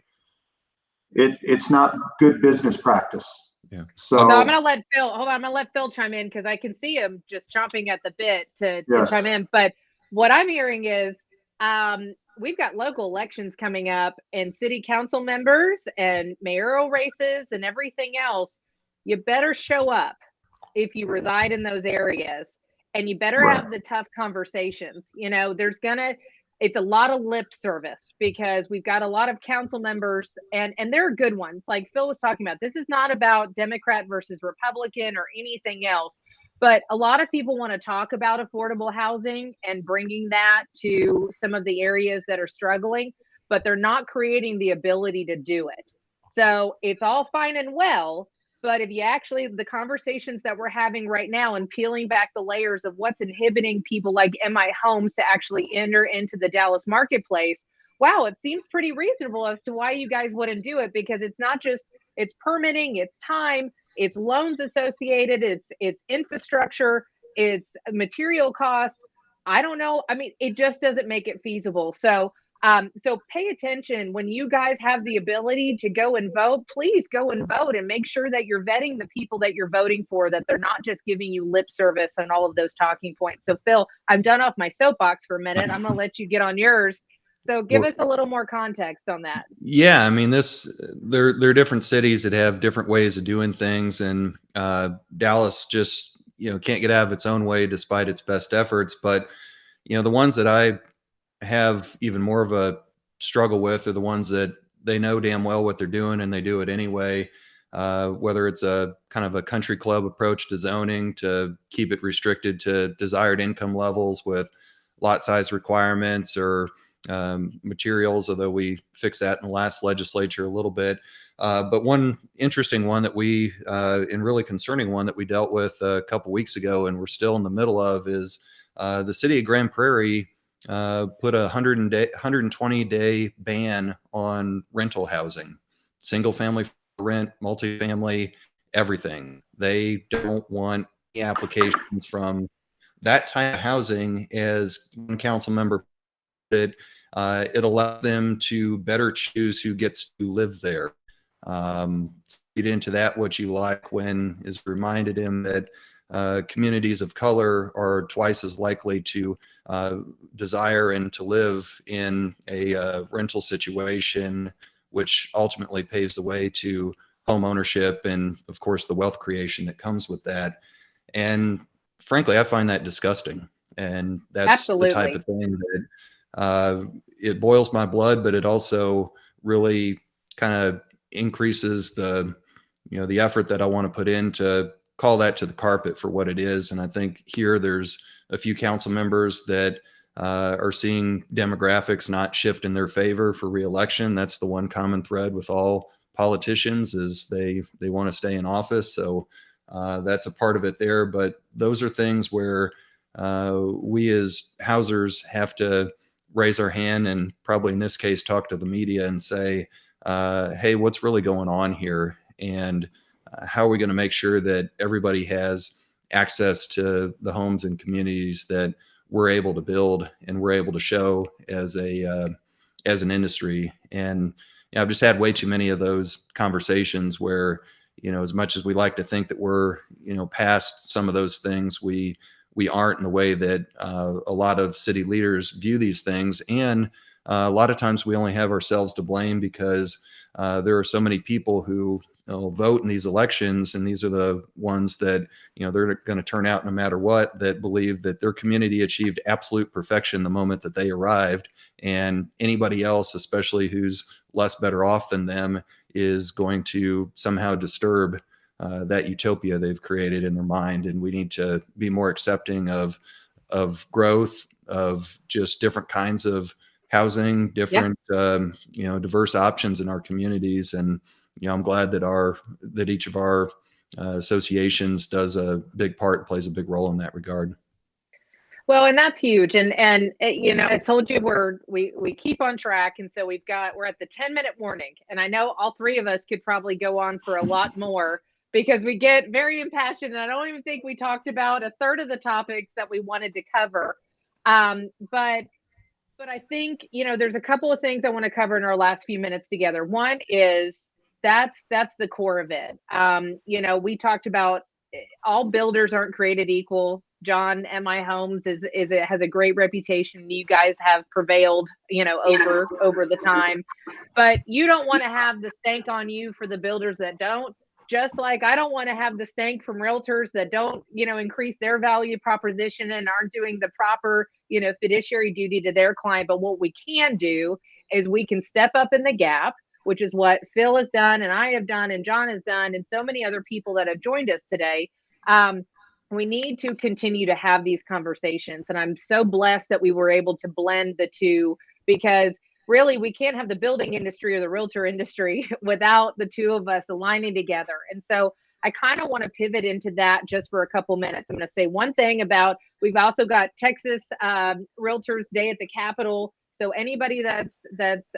it's not good business practice. Yeah. So I'm going to let Phil, hold on, I'm going to let Phil chime in because I can see him just chomping at the bit to chime in. But what I'm hearing is we've got local elections coming up and city council members and mayoral races and everything else. You better show up if you reside in those areas, and you better have the tough conversations. You know, it's a lot of lip service because we've got a lot of council members and they're good ones. Like Phil was talking about, this is not about Democrat versus Republican or anything else, but a lot of people want to talk about affordable housing and bringing that to some of the areas that are struggling, but they're not creating the ability to do it. So it's all fine and well, but if you actually, the conversations that we're having right now and peeling back the layers of what's inhibiting people like MI Homes to actually enter into the Dallas marketplace, wow, it seems pretty reasonable as to why you guys wouldn't do it, because it's not just, it's permitting, it's time, it's loans associated, it's infrastructure, it's material cost. I don't know. I mean, it just doesn't make it feasible. So pay attention when you guys have the ability to go and vote. Please go and vote and make sure that you're vetting the people that you're voting for, that they're not just giving you lip service and all of those talking points. So Phil, I'm done off my soapbox for a minute. I'm going to let you get on yours. So give us a little more context on that. Yeah, I mean, there are different cities that have different ways of doing things, and Dallas just can't get out of its own way despite its best efforts. But the ones that I have even more of a struggle with are the ones that they know damn well what they're doing and they do it anyway. Whether it's a kind of a country club approach to zoning to keep it restricted to desired income levels with lot size requirements or materials, although we fixed that in the last legislature a little bit. But one interesting one that and really concerning one that we dealt with a couple weeks ago and we're still in the middle of is the city of Grand Prairie put a 120-day ban on rental housing, single family rent, multifamily, everything. They don't want any applications from that type of housing. As one council member put it allows them to better choose who gets to live there. Get into that what you like when is reminded him that communities of color are twice as likely to desire and to live in a rental situation, which ultimately paves the way to home ownership and, of course, the wealth creation that comes with that. And frankly, I find that disgusting. And that's Absolutely. The type of thing that it boils my blood, but it also really kind of increases the effort that I want to put in to call that to the carpet for what it is. And I think here there's a few council members that are seeing demographics not shift in their favor for reelection. That's the one common thread with all politicians is they want to stay in office. So that's a part of it there. But those are things where we as housers have to raise our hand and probably in this case talk to the media and say, hey, what's really going on here? And how are we going to make sure that everybody has access to the homes and communities that we're able to build and we're able to show as an industry? And I've just had way too many of those conversations where, as much as we like to think that we're, past some of those things, we aren't in the way that a lot of city leaders view these things. And a lot of times we only have ourselves to blame because there are so many people who vote in these elections, and these are the ones that they're going to turn out no matter what, that believe that their community achieved absolute perfection the moment that they arrived, and anybody else, especially who's less better off than them, is going to somehow disturb that utopia they've created in their mind. And we need to be more accepting of growth, of just different kinds of housing, different diverse options in our communities. And I'm glad that each of our associations does a big part, plays a big role in that regard. Well, and that's huge. And you know, I told you we keep on track, and so we're at the 10-minute warning. And I know all three of us could probably go on for a lot more because we get very impassioned. And I don't even think we talked about a third of the topics that we wanted to cover. But I think, you know, there's a couple of things I want to cover in our last few minutes together. One is that's the core of it. You know, we talked about all builders aren't created equal. John, MI Homes has a great reputation. You guys have prevailed, you know, over the time, but you don't want to have the stank on you for the builders that don't. Just like I don't want to have the stank from realtors that don't, you know, increase their value proposition and aren't doing the proper, you know, fiduciary duty to their client. But what we can do is we can step up in the gap, which is what Phil has done and I have done and John has done and so many other people that have joined us today. We need to continue to have these conversations. And I'm so blessed that we were able to blend the two, because really we can't have the building industry or the realtor industry without the two of us aligning together. And so I kind of want to pivot into that just for a couple minutes. I'm going to say one thing about, we've also got Texas Realtors Day at the Capitol. So anybody that's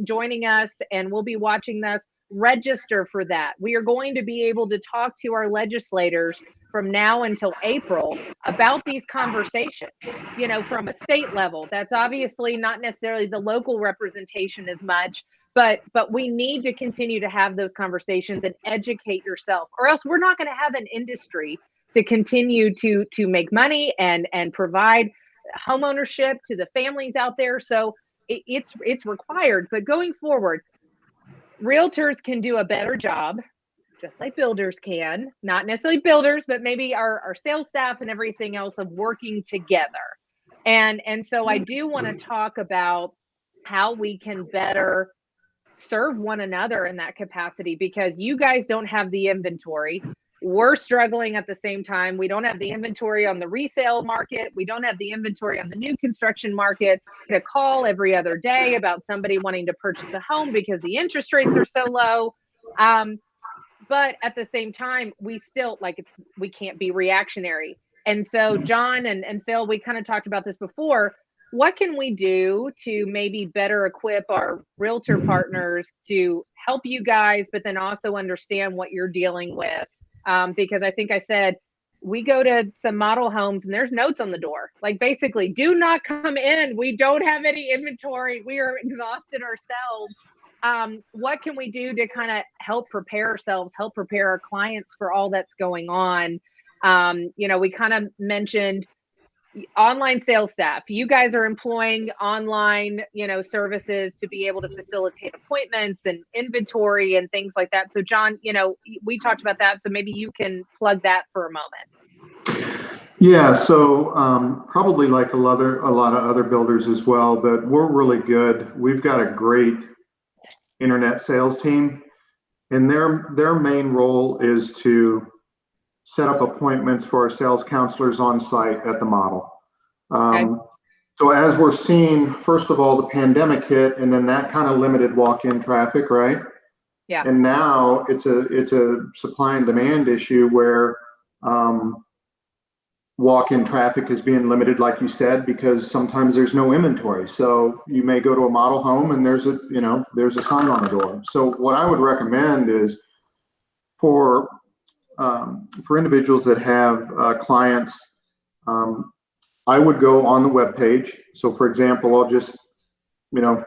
joining us and will be watching this, register for that. We are going to be able to talk to our legislators from now until April about these conversations, you know, from a state level. That's obviously not necessarily the local representation as much, but we need to continue to have those conversations and educate yourself, or else we're not going to have an industry to continue to make money and provide home ownership to the families out there. So it's required. But going forward, realtors can do a better job, just like builders can, not necessarily builders, but maybe our sales staff and everything else, of working together. And so I do want to talk about how we can better serve one another in that capacity, because you guys don't have the inventory. We're struggling at the same time. We don't have the inventory on the resale market. We don't have the inventory on the new construction market. To call every other day about somebody wanting to purchase a home because the interest rates are so low. But at the same time, we still we can't be reactionary. And so John and Phil, we kind of talked about this before. What can we do to maybe better equip our realtor partners to help you guys, but then also understand what you're dealing with? Because I think I said, we go to some model homes and there's notes on the door, like basically, do not come in. We don't have any inventory. We are exhausted ourselves. What can we do to kind of help prepare ourselves, help prepare our clients for all that's going on? You know, we kind of mentioned online sales staff. You guys are employing online, you know, services to be able to facilitate appointments and inventory and things like that. So John, you know, we talked about that. So maybe you can plug that for a moment. Yeah, so probably like a lot of other builders as well, but we're really good. We've got a great internet sales team, and their main role is to set up appointments for our sales counselors on site at the model. Okay. So as we're seeing, first of all, the pandemic hit, and then that kind of limited walk-in traffic, right? Yeah. And now it's a supply and demand issue where walk-in traffic is being limited, like you said, because sometimes there's no inventory. So you may go to a model home and there's a sign on the door. So what I would recommend is for individuals that have clients, I would go on the web page. So for example, I'll just,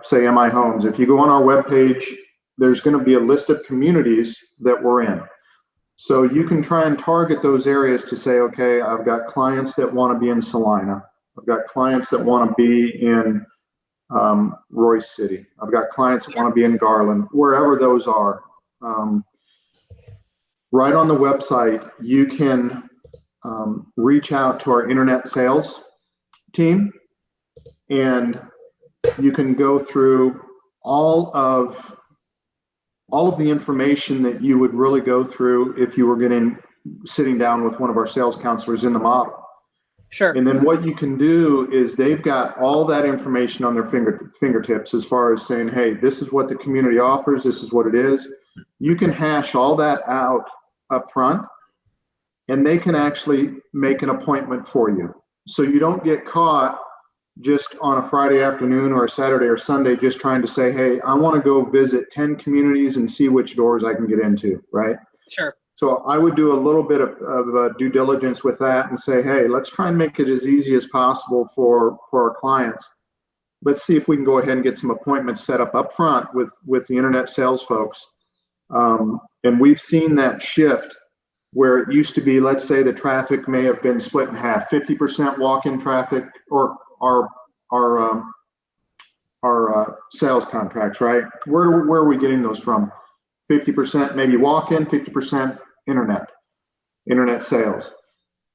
say MI Homes. If you go on our web page, there's going to be a list of communities that we're in. So you can try and target those areas to say, okay, I've got clients that want to be in Salina. I've got clients that want to be in Royce City. I've got clients that want to be in Garland, wherever those are. Right on the website, you can reach out to our internet sales team, and you can go through all of the information that you would really go through if you were sitting down with one of our sales counselors in the model. Sure. And then what you can do is they've got all that information on their fingertips as far as saying, hey, this is what the community offers, this is what it is. You can hash all that out up front, and they can actually make an appointment for you. so you don't get caught just on a Friday afternoon or a Saturday or Sunday just trying to say, hey, I want to go visit 10 communities and see which doors I can get into, right? Sure. So I would do a little bit of due diligence with that and say, hey, let's try and make it as easy as possible for our clients. Let's see if we can go ahead and get some appointments set up front with the internet sales folks. And we've seen that shift where it used to be, let's say the traffic may have been split in half, 50% walk-in traffic, or our sales contracts, right? Where are we getting those from? 50% maybe walk-in, 50% internet sales.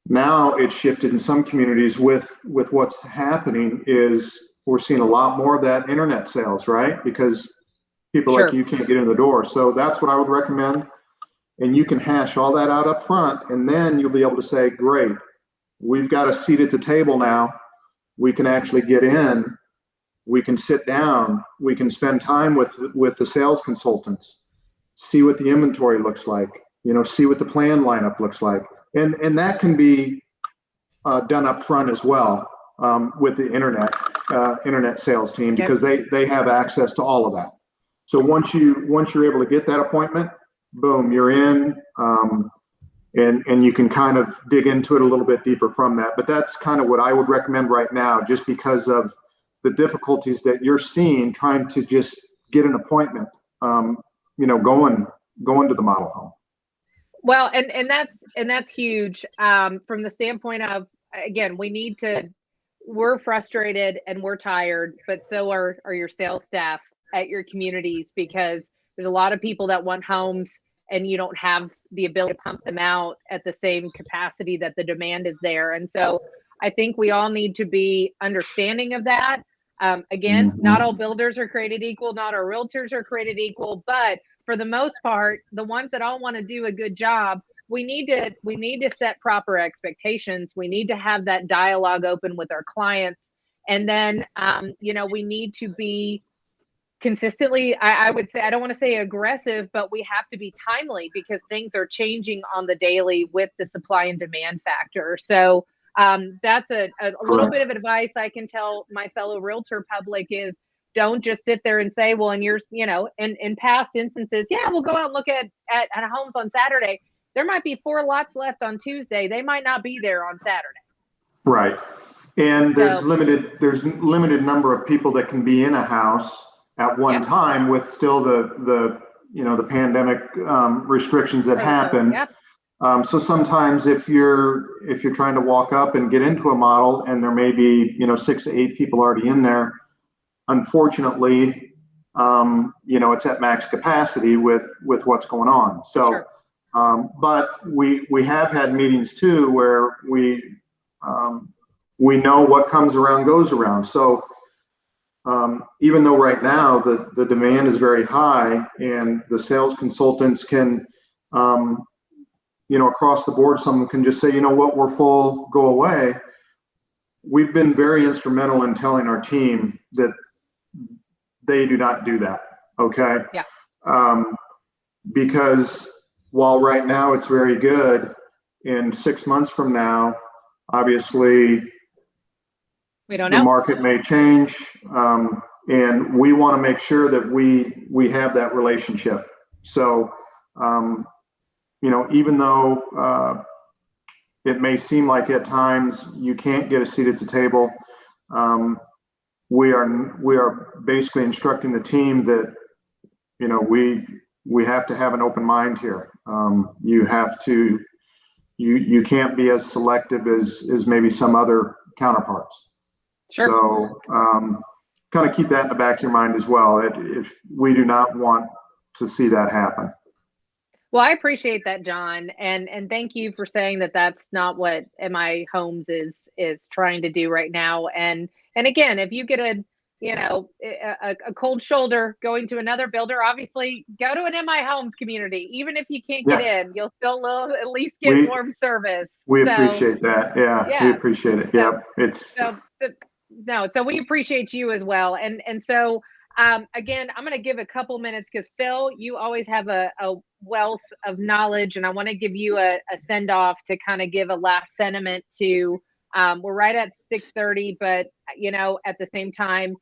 Now it's shifted in some communities with what's happening is we're seeing a lot more of that internet sales, right? Because people Sure. like you can't get in the door. So that's what I would recommend. And you can hash all that out up front, and then you'll be able to say, great, we've got a seat at the table now. We can actually get in, we can sit down, we can spend time with the sales consultants, see what the inventory looks like, see what the plan lineup looks like. And that can be done up front as well with the internet sales team, because they have access to all of that. So once you're able to get that appointment, boom, you're in, and you can kind of dig into it a little bit deeper from that. But that's kind of what I would recommend right now, just because of the difficulties that you're seeing trying to just get an appointment, going to the model home. Well, and that's huge from the standpoint of, again, we're frustrated and we're tired, but so are your sales staff at your communities, because there's a lot of people that want homes and you don't have the ability to pump them out at the same capacity that the demand is there. And so I think we all need to be understanding of that. Again, not all builders are created equal, not all realtors are created equal, but for the most part, the ones that all want to do a good job, we need to set proper expectations. We need to have that dialogue open with our clients. And then, we need to be consistently, I would say, I don't want to say aggressive, but we have to be timely, because things are changing on the daily with the supply and demand factor. So that's a little bit of advice I can tell my fellow realtor public is, don't just sit there and say, well, in past instances, yeah, we'll go out and look at homes on Saturday. There might be 4 lots left on Tuesday. They might not be there on Saturday. Right. And there's limited number of people that can be in a house at one time, with still the pandemic restrictions that happen. So sometimes if you're trying to walk up and get into a model and there may be 6 to 8 people already in there, unfortunately, it's at max capacity with what's going on. So, sure. But we have had meetings too where we know what comes around goes around. So even though right now the demand is very high and the sales consultants can, across the board, someone can just say, you know what, we're full, go away. We've been very instrumental in telling our team that they do not do that. Okay. Yeah. Because while right now it's very good, in 6 months from now, obviously we don't the know. market may change. And we want to make sure that we have that relationship. So, even though it may seem like at times you can't get a seat at the table, we are basically instructing the team that, we have to have an open mind here. You can't be as selective as maybe some other counterparts. Sure. So kind of keep that in the back of your mind as well. If we do not want to see that happen. Well, I appreciate that, John, and thank you for saying that that's not what MI Homes is trying to do right now. And again, if you get a cold shoulder going to another builder, obviously go to an MI Homes community. Even if you can't get in, you'll still at least get warm service. We appreciate that. Yeah, we appreciate it. So we appreciate you as well. And so again, I'm going to give a couple minutes, because Phil, you always have a wealth of knowledge, and I want to give you a send off to kind of give a last sentiment to We're right at 6:30, but at the same time,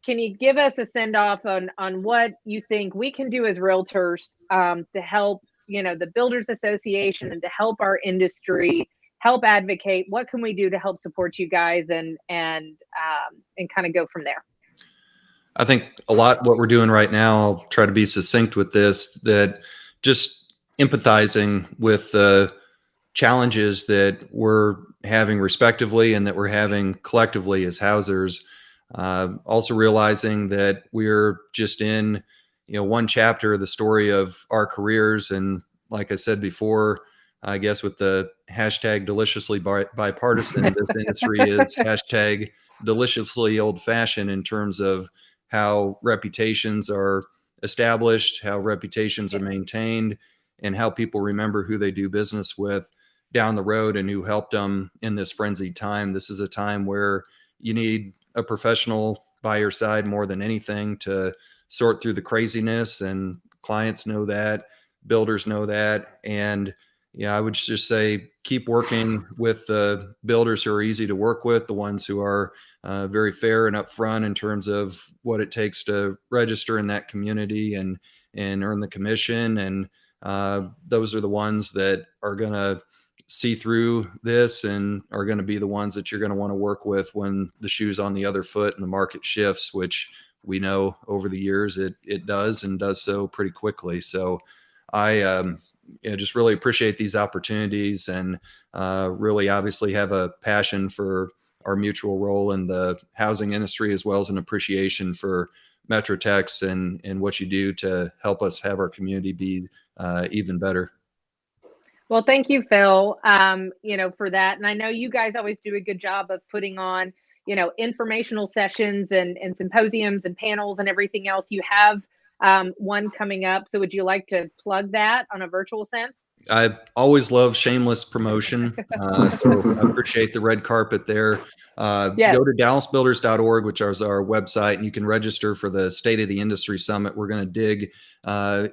can you give us a send off on what you think we can do as realtors to help, the Builders Association and to help our industry, help advocate? What can we do to help support you guys and kind of go from there? I think a lot what we're doing right now, I'll try to be succinct with this, that just empathizing with the challenges that we're having respectively and that we're having collectively as housers. Also realizing that we're just in, one chapter of the story of our careers. And like I said before, I guess with the hashtag deliciously bipartisan, this industry is hashtag deliciously old fashioned in terms of how reputations are established, how reputations are maintained, and how people remember who they do business with down the road and who helped them in this frenzied time. This is a time where you need a professional by your side more than anything to sort through the craziness, and clients know that, builders know that. And I would just say keep working with the builders who are easy to work with, the ones who are very fair and upfront in terms of what it takes to register in that community and earn the commission. And those are the ones that are going to see through this and are going to be the ones that you're going to want to work with when the shoe's on the other foot and the market shifts, which we know over the years it does, and does so pretty quickly. So I just really appreciate these opportunities, and really obviously have a passion for our mutual role in the housing industry, as well as an appreciation for MetroTex and what you do to help us have our community be even better. Well, thank you, Phil, for that. And I know you guys always do a good job of putting on, informational sessions and symposiums and panels and everything else. You have one coming up. So would you like to plug that on a virtual sense? I always love shameless promotion. So I appreciate the red carpet there. Yes. Go to dallasbuilders.org, which is our website, and you can register for the State of the Industry Summit. We're going to dig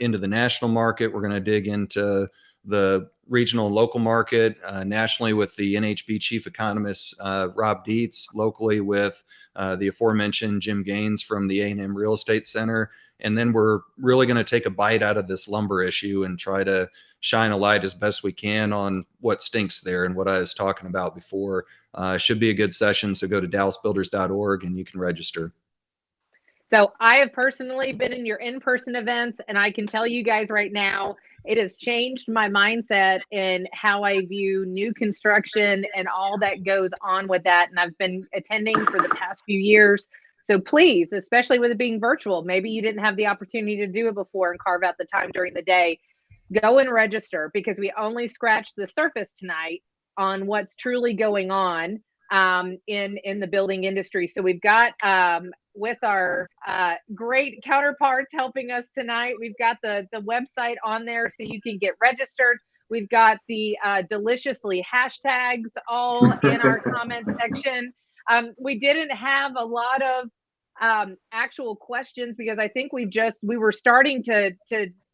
into the national market. We're going to dig into the regional and local market, nationally with the NHB chief economist, Rob Dietz, locally with the aforementioned Jim Gaines from the A&M Real Estate Center. And then we're really going to take a bite out of this lumber issue and try to shine a light as best we can on what stinks there and what I was talking about before. Should be a good session. So go to dallasbuilders.org and you can register. So I have personally been in your in-person events, and I can tell you guys right now, it has changed my mindset in how I view new construction and all that goes on with that. And I've been attending for the past few years. So please, especially with it being virtual, maybe you didn't have the opportunity to do it before and carve out the time during the day, go and register, because we only scratched the surface tonight on what's truly going on in the building industry. So we've got with our great counterparts helping us tonight, we've got the website on there so you can get registered. We've got the deliciously hashtags all in our comment section. We didn't have a lot of actual questions because I think we were starting to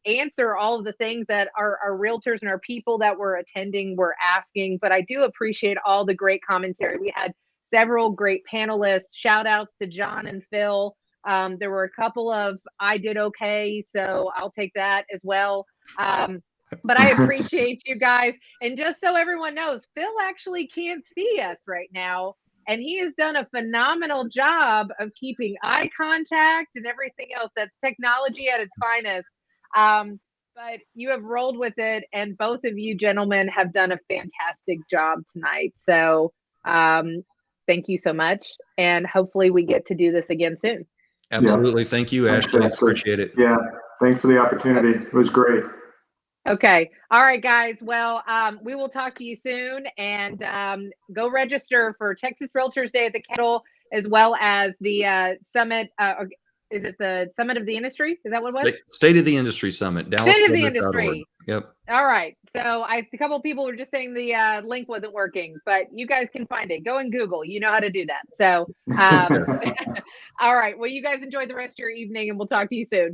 answer all of the things that our realtors and our people that were attending were asking. But I do appreciate all the great commentary. We had several great panelists. Shout outs to John and Phil. There were a couple of I did okay, so I'll take that as well. But I appreciate you guys. And just so everyone knows, Phil actually can't see us right now. And he has done a phenomenal job of keeping eye contact and everything else. That's technology at its finest. But you have rolled with it, and both of you gentlemen have done a fantastic job tonight. So thank you so much, and hopefully we get to do this again soon. Absolutely. Thank you, Ashley. Appreciate it. Yeah, thanks for the opportunity. It was great. Okay. All right, guys. Well, we will talk to you soon, and go register for Texas Realtors Day at the Kettle, as well as the summit. Is it the Summit of the Industry? Is that what it was? State of the Industry Summit. State of the Industry. Yep. All right. So a couple of people were just saying the link wasn't working, but you guys can find it. Go and Google. You know how to do that. So, all right. Well, you guys enjoy the rest of your evening, and we'll talk to you soon.